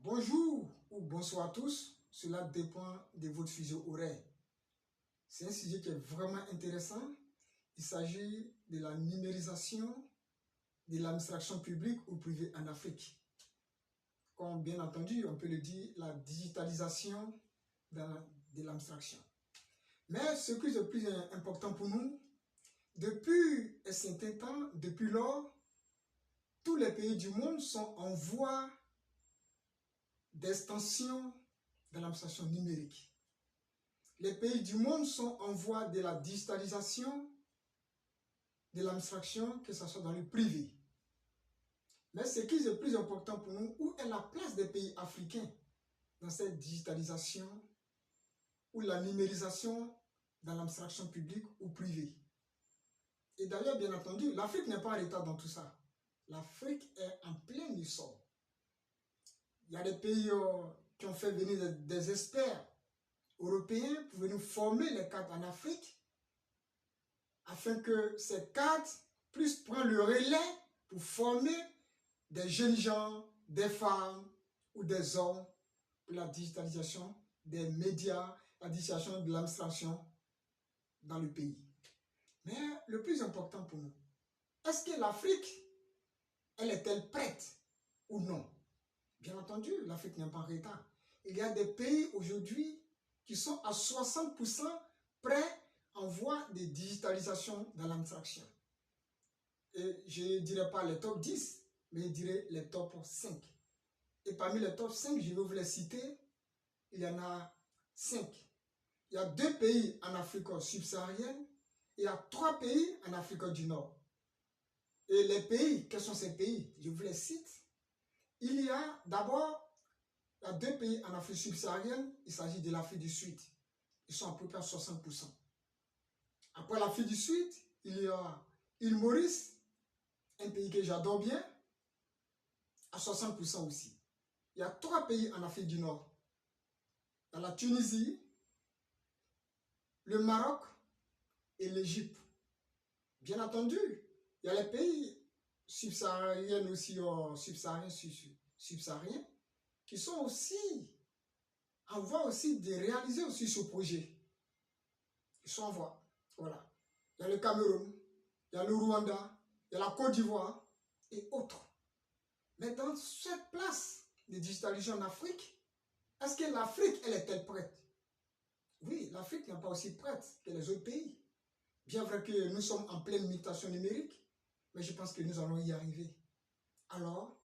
Bonjour ou bonsoir à tous, cela dépend de votre fuseau horaire. C'est un sujet qui est vraiment intéressant. Il s'agit de la numérisation de l'administration publique ou privée en Afrique. Comme bien entendu, on peut le dire, la digitalisation de l'administration. Mais ce qui est le plus important pour nous, depuis un certain temps, depuis lors, tous les pays du monde sont en voie d'extension de l'administration numérique. Les pays du monde sont en voie de la digitalisation de l'administration, que ce soit dans le privé. Mais ce qui est le plus important pour nous, où est la place des pays africains dans cette digitalisation ou la numérisation dans l'administration publique ou privée? Et d'ailleurs, bien entendu, l'Afrique n'est pas en retard dans tout ça. L'Afrique est en plein essor. Il y a des pays qui ont fait venir des experts européens pour venir former les cadres en Afrique, afin que ces cadres puissent prendre le relais pour former des jeunes gens, des femmes ou des hommes pour la digitalisation des médias, la digitalisation de l'administration dans le pays. Mais le plus important pour nous, est-ce que l'Afrique, elle est-elle prête ou non? Bien entendu, l'Afrique n'est pas en retard. Il y a des pays aujourd'hui qui sont à 60% prêts en voie de digitalisation dans l'administration. Et je ne dirais pas les top 10, mais je dirais les top 5. Et parmi les top 5, je vais vous les citer, il y en a 5. Il y a 2 pays en Afrique subsaharienne, et il y a 3 pays en Afrique du Nord. Et les pays, quels sont ces pays? Je vous les cite. Il y a d'abord 2 pays en Afrique subsaharienne, il s'agit de l'Afrique du Sud. Ils sont à peu près à 60%. Après l'Afrique du Sud, il y a l'île Maurice, un pays que j'adore bien, à 60% aussi. Il y a 3 pays en Afrique du Nord. Il y a la Tunisie, le Maroc et l'Égypte. Bien entendu, il y a les pays subsahariens aussi, subsahariens, qui sont aussi en voie aussi de réaliser aussi ce projet. Ils sont en voie. Voilà. Il y a le Cameroun, il y a le Rwanda, il y a la Côte d'Ivoire et autres. Mais dans cette place de digitalisation en Afrique, est-ce que l'Afrique, elle est-elle prête? Oui, l'Afrique n'est pas aussi prête que les autres pays. Bien vrai que nous sommes en pleine mutation numérique, mais je pense que nous allons y arriver. Alors,